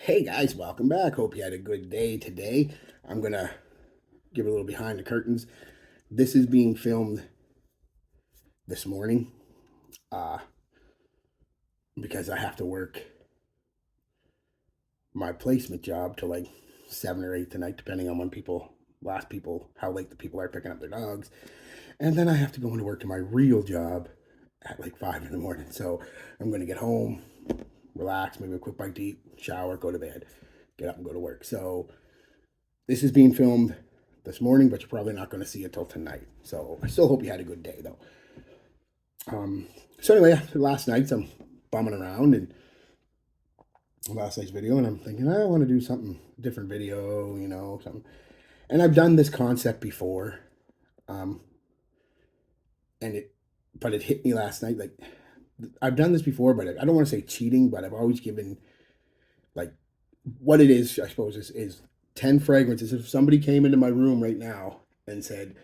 Hey guys, welcome back. Hope you had a good day today. I'm gonna give a little behind the curtains. This is being filmed this morning uh, because I have to work my placement job till like 7 or 8 tonight, depending on when how late the people are picking up their dogs. And then I have to go into work to my real job at like 5 in the morning. So I'm gonna get home, relax, maybe a quick bite to eat, shower, go to bed, get up and go to work. So this is being filmed this morning, but you're probably not going to see it till tonight. So I still hope you had a good day, though. So anyway, after last night, I'm bumming around and last night's video, and I'm thinking I want to do something different video, something. And I've done this concept before, um, and but it hit me last night. Like I've done this before, but I don't want to say cheating, but I've always given like what it is. I suppose is 10 fragrances. If somebody came into my room right now and said,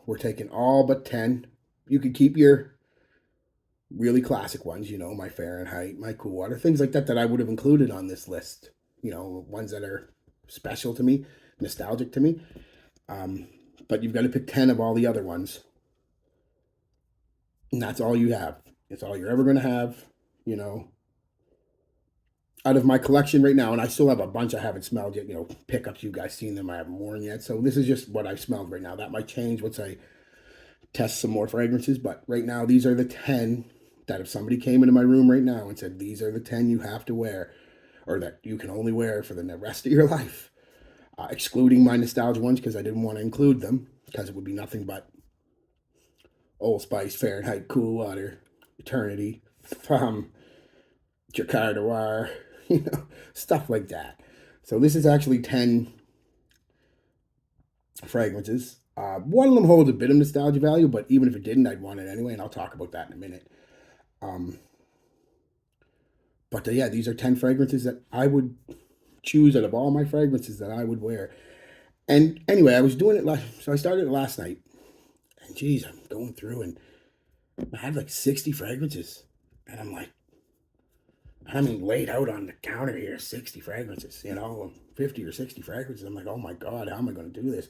we're taking all but 10. You could keep your really classic ones, my Fahrenheit, my Cool Water, things like that I would have included on this list, ones that are special to me, nostalgic to me. But you've got to pick 10 of all the other ones. And that's all you have. It's all you're ever going to have, out of my collection right now. And I still have a bunch I haven't smelled yet, pickups. You guys seen them. I haven't worn yet. So this is just what I've smelled right now. That might change once I test some more fragrances, but right now these are the 10 that if somebody came into my room right now and said these are the 10 you have to wear or that you can only wear for the rest of your life, excluding my nostalgia ones because I didn't want to include them because it would be nothing but Old Spice, Fahrenheit, Cool Water, Eternity, Jacquard Noir, stuff like that. So this is actually 10 fragrances. One of them holds a bit of nostalgia value, but even if it didn't, I'd want it anyway, and I'll talk about that in a minute. Um, but yeah, these are 10 fragrances that I would choose out of all my fragrances that I would wear. And anyway, I was doing it so I started it last night. And geez, I'm going through and I had like 60 fragrances. And I'm like, laid out on the counter here, 60 fragrances, 50 or 60 fragrances. I'm like, oh my God, how am I going to do this?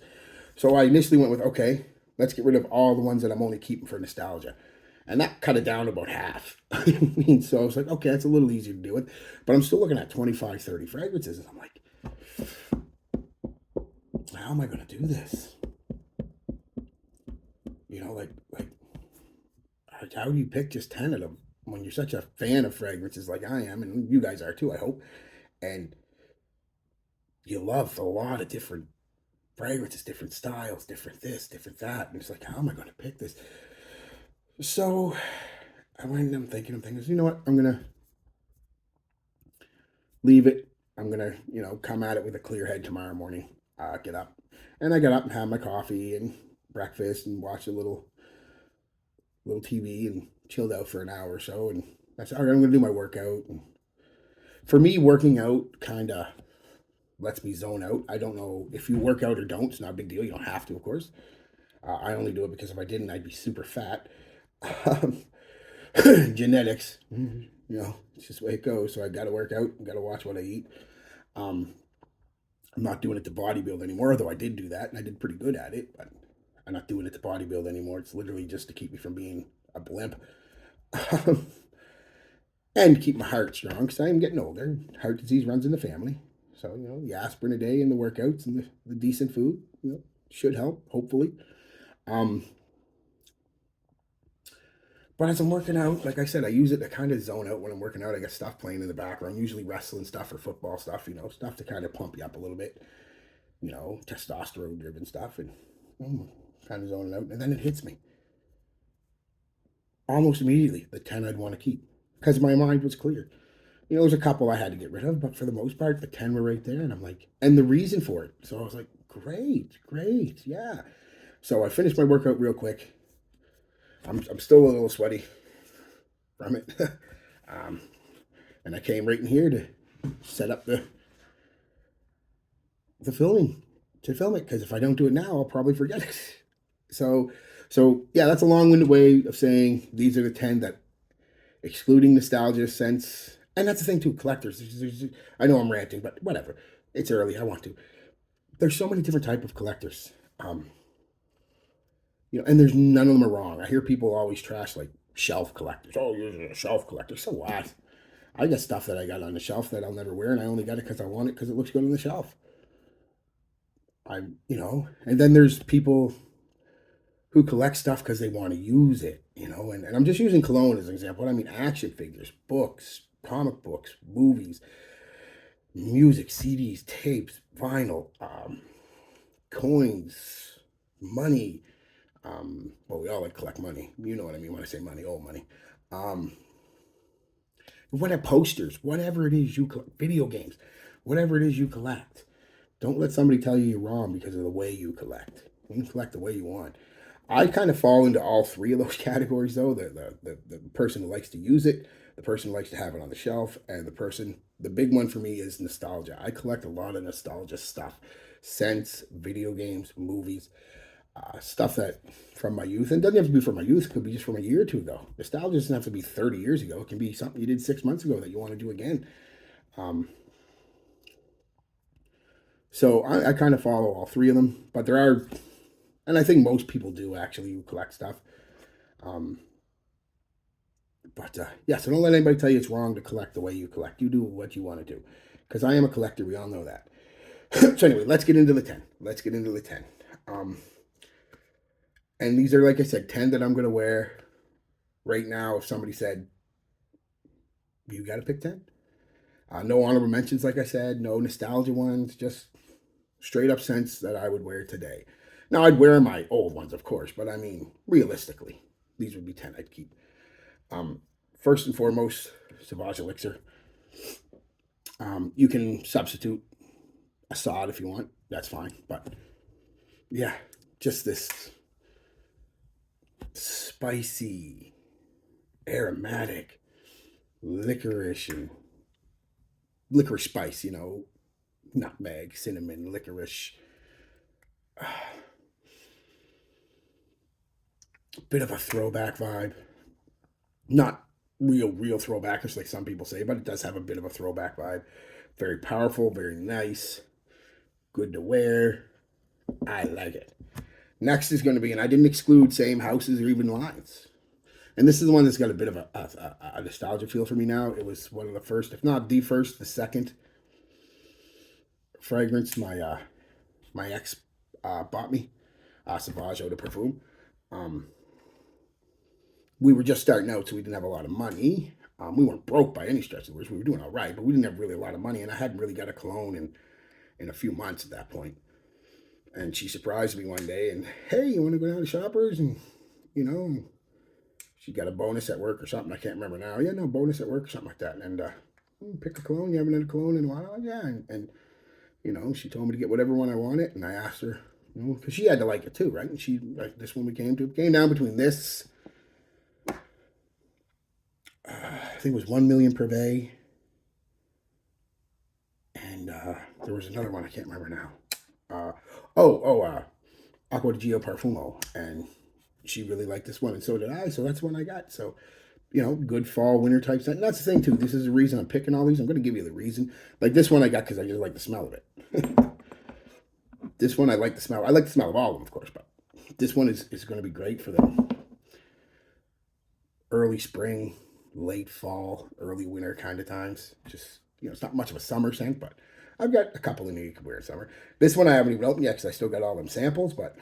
So I initially went with, okay, let's get rid of all the ones that I'm only keeping for nostalgia. And that cut it down to about half. So I was like, okay, that's a little easier to do it. But I'm still looking at 25, 30 fragrances. And I'm like, how am I going to do this? How do you pick just 10 of them when you're such a fan of fragrances like I am? And you guys are too, I hope. And you love a lot of different fragrances, different styles, different this, different that. And it's like, how am I going to pick this? So I'm thinking, you know what? I'm going to leave it. I'm going to, come at it with a clear head tomorrow morning. Get up. And I got up and had my coffee and breakfast and watched a little TV and chilled out for an hour or so. And I said, all right, I'm going to do my workout. And for me, working out kind of lets me zone out. I don't know if you work out or don't. It's not a big deal. You don't have to, of course. I only do it because if I didn't, I'd be super fat. Genetics, it's just the way it goes. So I got to work out. Got to watch what I eat. I'm not doing it to bodybuild anymore, though I did do that and I did pretty good at it. But I'm not doing it to bodybuild anymore. It's literally just to keep me from being a blimp. And keep my heart strong because I am getting older. Heart disease runs in the family. So, the aspirin a day and the workouts and the decent food, should help, hopefully. But as I'm working out, like I said, I use it to kind of zone out when I'm working out. I got stuff playing in the background, usually wrestling stuff or football stuff, stuff to kind of pump you up a little bit, testosterone driven stuff, and kind of zoning out. And then it hits me almost immediately the 10 I'd want to keep because my mind was clear. There was a couple I had to get rid of, but for the most part, the 10 were right there. And I'm like, and the reason for it. So I was like, great, yeah. So I finished my workout real quick. I'm still a little sweaty from it. And I came right in here to set up the filming to film it because if I don't do it now, I'll probably forget it. So yeah, that's a long-winded way of saying these are the 10 that, excluding nostalgia, sense, And that's the thing too, collectors. I know I'm ranting, but whatever. It's early. I want to. There's so many different type of collectors. Um, and there's none of them are wrong. I hear people always trash like shelf collectors. Oh, you're a shelf collector. So what? I got stuff that I got on the shelf that I'll never wear, and I only got it because I want it because it looks good on the shelf. And then there's people who collect stuff because they want to use it, and I'm just using cologne as an example. I mean, action figures, books, comic books, movies, music, CDs, tapes, vinyl, coins, money. Well, we all like collect money. You know what I mean when I say money, old money. Um, what posters, whatever it is you collect, video games, whatever it is you collect. Don't let somebody tell you you're wrong because of the way you collect. You can collect the way you want. I kind of fall into all three of those categories, though. The person who likes to use it, the person who likes to have it on the shelf, and the big one for me is nostalgia. I collect a lot of nostalgia stuff, scents, video games, movies, stuff that from my youth. And it doesn't have to be from my youth, it could be just from a year or two ago. Nostalgia doesn't have to be 30 years ago, it can be something you did 6 months ago that you want to do again. Um, so I kind of follow all three of them, but there are, and I think most people do actually who collect stuff. Um, but yeah, so don't let anybody tell you it's wrong to collect the way you collect. You do what you want to do. Because I am a collector, we all know that. So anyway, let's get into the 10. Let's get into the 10. Um, and these are, like I said, 10 that I'm going to wear right now. If somebody said, you got to pick 10. No honorable mentions, like I said. No nostalgia ones. Just straight up scents that I would wear today. Now, I'd wear my old ones, of course. But I mean, realistically, these would be 10 I'd keep. Um, First and foremost, Sauvage Elixir. You can substitute Assad if you want. That's fine. But yeah, just this spicy, aromatic, licorice and licorice spice, nutmeg, cinnamon, licorice. Bit of a throwback vibe. Not real throwback, like some people say, but it does have a bit of a throwback vibe. Very powerful, very nice, good to wear. I like it. Next is going to be, and I didn't exclude same houses or even lines. And this is the one that's got a bit of a nostalgia feel for me now. It was one of the first, if not the first, the second fragrance my ex bought me, Sauvage Eau de Parfum. We were just starting out, so we didn't have a lot of money. We weren't broke by any stretch of the words. We were doing all right, but we didn't have really a lot of money, and I hadn't really got a cologne in a few months at that point. And she surprised me one day, and hey, you want to go down to Shoppers? And she got a bonus at work or something. I can't remember now. Yeah, no, bonus at work or something like that. And pick a cologne. You haven't had a cologne in a while? Yeah. And she told me to get whatever one I wanted. And I asked her, because she had to like it too, right? And she, like this one we came down between this, I think it was 1 million Privé. And there was another one, I can't remember now. Acqua di Gio Parfumo. And she really liked this one, and so did I. So that's one I got. So, good fall, winter type scent. And that's the thing too. This is the reason I'm picking all these. I'm going to give you the reason. Like this one I got because I just like the smell of it. This one I like the smell. I like the smell of all of them, of course, but this one is going to be great for the early spring, late fall, early winter kind of times. Just, it's not much of a summer scent, but I've got a couple in here you could wear in summer. This one I haven't even opened yet because I still got all them samples, but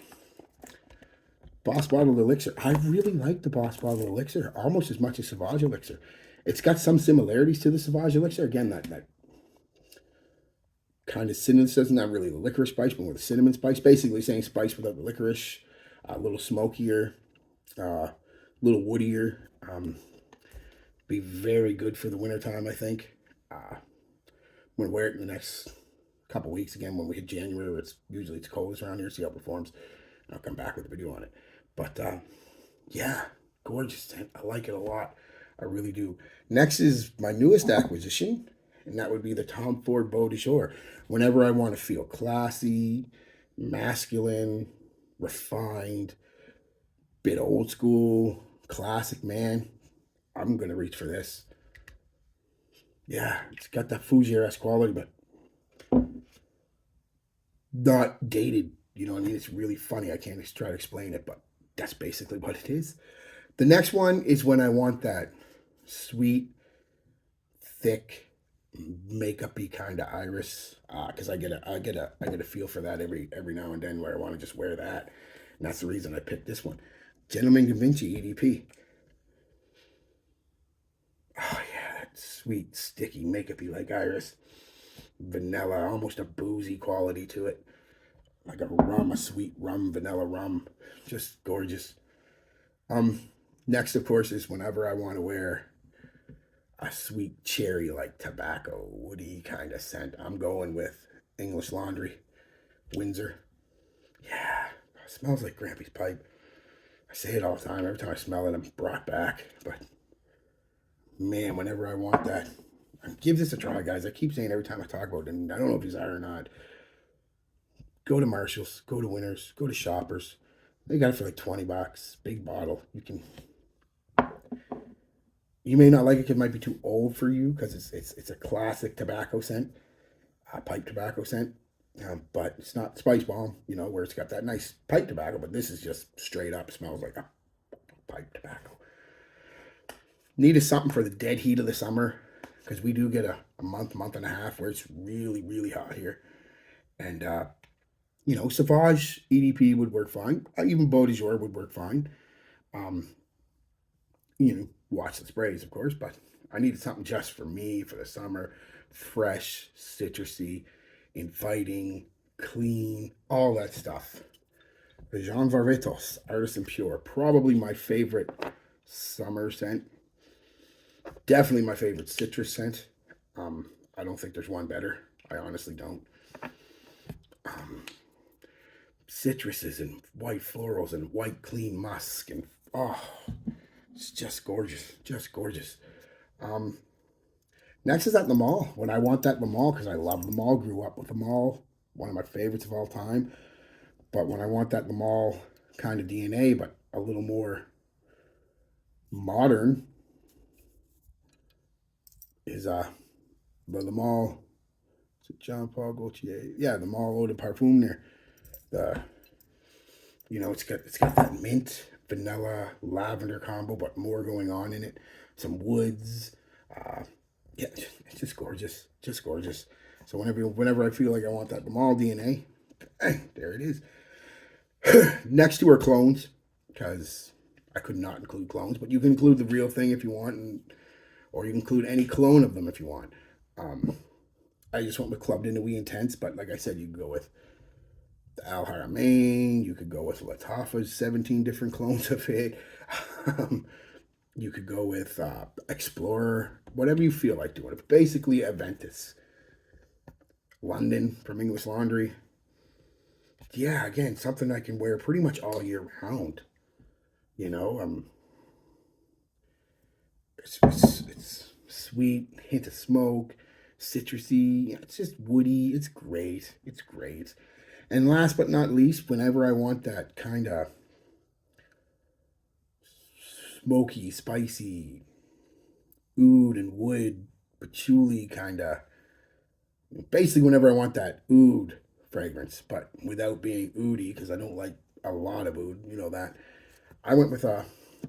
Boss Bottled Elixir. I really like the Boss Bottled Elixir almost as much as Sauvage Elixir. It's got some similarities to the Sauvage Elixir. Again, that kind of cinnamon, doesn't have really the licorice spice, but with the cinnamon spice. Basically saying spice without the licorice. A little smokier, a little woodier. Be very good for the wintertime, I think. I'm going to wear it in the next couple weeks again when we hit January, where it's coldest around here, see how it performs. And I'll come back with a video on it. But yeah, gorgeous. I like it a lot. I really do. Next is my newest acquisition, and that would be the Tom Ford Beau de Jour. Whenever I want to feel classy, masculine, refined, bit old school, classic man, I'm going to reach for this. Yeah, it's got that Fougere-esque quality, but not dated. You know what I mean? It's really funny. I can't try to explain it, but that's basically what it is. The next one is when I want that sweet, thick, makeup-y kind of iris, because I get a feel for that every now and then where I want to just wear that, and that's the reason I picked this one, Gentleman Da Vinci EDP. Oh yeah, that sweet, sticky, makeup-y like iris, vanilla, almost a boozy quality to it, like a sweet rum, vanilla rum, just gorgeous. Um, Next, of course, is whenever I want to wear a sweet cherry like tobacco, woody kind of scent. I'm going with English Laundry, Windsor. Yeah, it smells like Grampy's pipe. I say it all the time. Every time I smell it, I'm brought back. But man, whenever I want that, give this a try, guys. I keep saying every time I talk about it, and I don't know if he's are or not. Go to Marshalls, go to Winners, go to Shoppers. They got it for like $20. Big bottle. You may not like it because it might be too old for you because it's a classic tobacco scent, pipe tobacco scent. But it's not Spice Bomb, where it's got that nice pipe tobacco. But this is just straight up smells like a pipe tobacco. Needed something for the dead heat of the summer because we do get a month and a half where it's really, really hot here. And, Sauvage EDP would work fine. Even Beau de Jour would work fine. Um, Watch the sprays, of course, but I needed something just for me for the summer. Fresh, citrusy, inviting, clean, all that stuff. The Jean Varvatos Artisan Pure, probably my favorite summer scent. Definitely my favorite citrus scent. I don't think there's one better. I honestly don't. Um, Citruses and white florals and white clean musk and it's just gorgeous, just gorgeous. Um, Next is at the mall. When I want that in the mall, because I love the mall, grew up with the mall, one of my favorites of all time. But when I want that in the mall kind of DNA, but a little more modern, is the mall. Is it Jean Paul Gaultier? Yeah, the mall eau de parfum there. The it's got that mint, vanilla, lavender combo, but more going on in it. Some woods. Uh, yeah, it's just gorgeous, just gorgeous. So whenever I feel like I want that the mall DNA, there it is. Next two are clones, because I could not include clones, but you can include the real thing if you want, or you can include any clone of them if you want. Um, I just went with Club de Nuit Intense, but like I said, you can go with the Al Haramain. You could go with Lattafa's 17 different clones of it. Um, you could go with Explorer, whatever you feel like doing. It's basically Aventus. London from English Laundry. Yeah, again, something I can wear pretty much all year round. You know, it's sweet, hint of smoke, citrusy. It's just woody. It's great. It's great. And last but not least, whenever I want that kind of smoky, spicy, oud and wood, patchouli kind of, basically whenever I want that oud fragrance, but without being oudy, because I don't like a lot of oud, you know that. I went with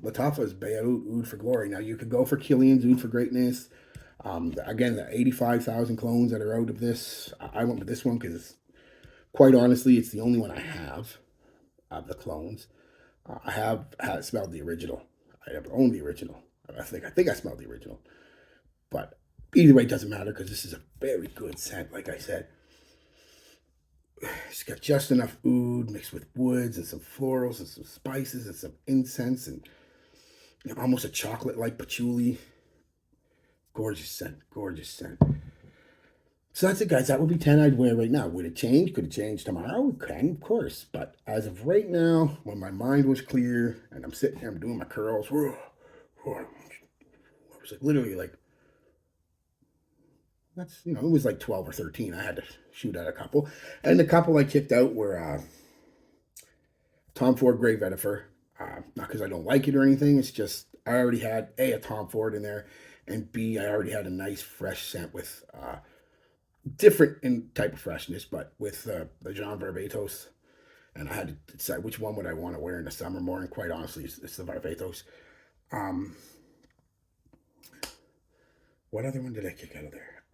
Lattafa's Beirut Oud for Glory. Now you could go for Killian's Oud for Greatness. Again, the 85,000 clones that are out of this, I went with this one because, quite honestly, it's the only one I have of the clones. I have had smelled the original. I have owned the original. I think I smelled the original. But either way, it doesn't matter because this is a very good scent, like I said. It's got just enough oud mixed with woods and some florals and some spices and some incense and almost a chocolate like patchouli. Gorgeous scent, gorgeous scent. So that's it, guys. That would be 10 I'd wear right now. Would it change? Could it change tomorrow? It can, of course. But as of right now, when my mind was clear and I'm sitting here, I'm doing my curls, I was like literally like, it was like 12 or 13. I had to shoot at a couple. And the couple I kicked out were Tom Ford Grey Vetiver. Not because I don't like it or anything. It's just I already had a Tom Ford in there, and B, I already had a nice fresh scent with different in type of freshness, but with the Jean Barbatos. And I had to decide which one would I want to wear in the summer more. And quite honestly, it's the Barbatos. Um, what other one did I kick out of there?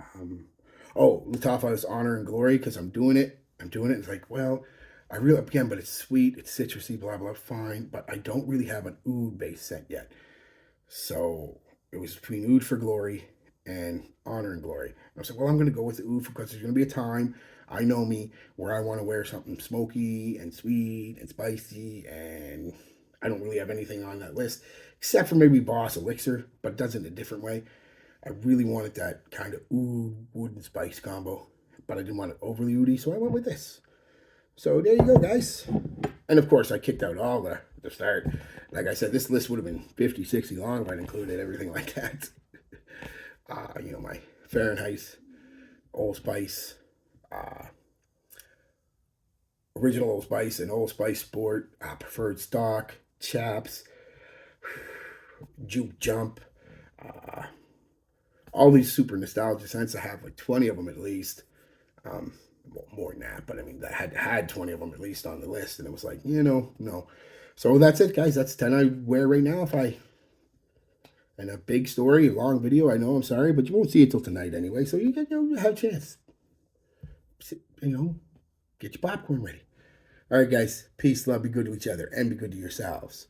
Oh, Latafa's Honor and Glory, because I'm doing it. I'm doing it. It's like, well, I really, again, but it's sweet, it's citrusy, blah, blah, fine. But I don't really have an oud based scent yet. So it was between Oud for Glory and Honor and Glory. And I was like, well, I'm going to go with the Oud because there's going to be a time, I know me, where I want to wear something smoky and sweet and spicy. And I don't really have anything on that list except for maybe Boss Elixir, but it does it in a different way. I really wanted that kind of oud, wood, and spice combo, but I didn't want it overly oody, so I went with this. So there you go, guys. And of course, I kicked out all the start. Like I said, this list would have been 50, 60 long if I'd included everything like that. My Fahrenheit, Old Spice, original Old Spice, and Old Spice Sport, preferred stock, chaps, juke jump, all these super nostalgia scents. I have like 20 of them at least. Well, more than that, but I mean, I had 20 of them at least on the list, and it was like, no. So that's it, guys. That's 10 I wear right now. And a big story, a long video, I know, I'm sorry, but you won't see it till tonight anyway, so you have a chance. Get your popcorn ready. All right, guys. Peace, love, be good to each other, and be good to yourselves.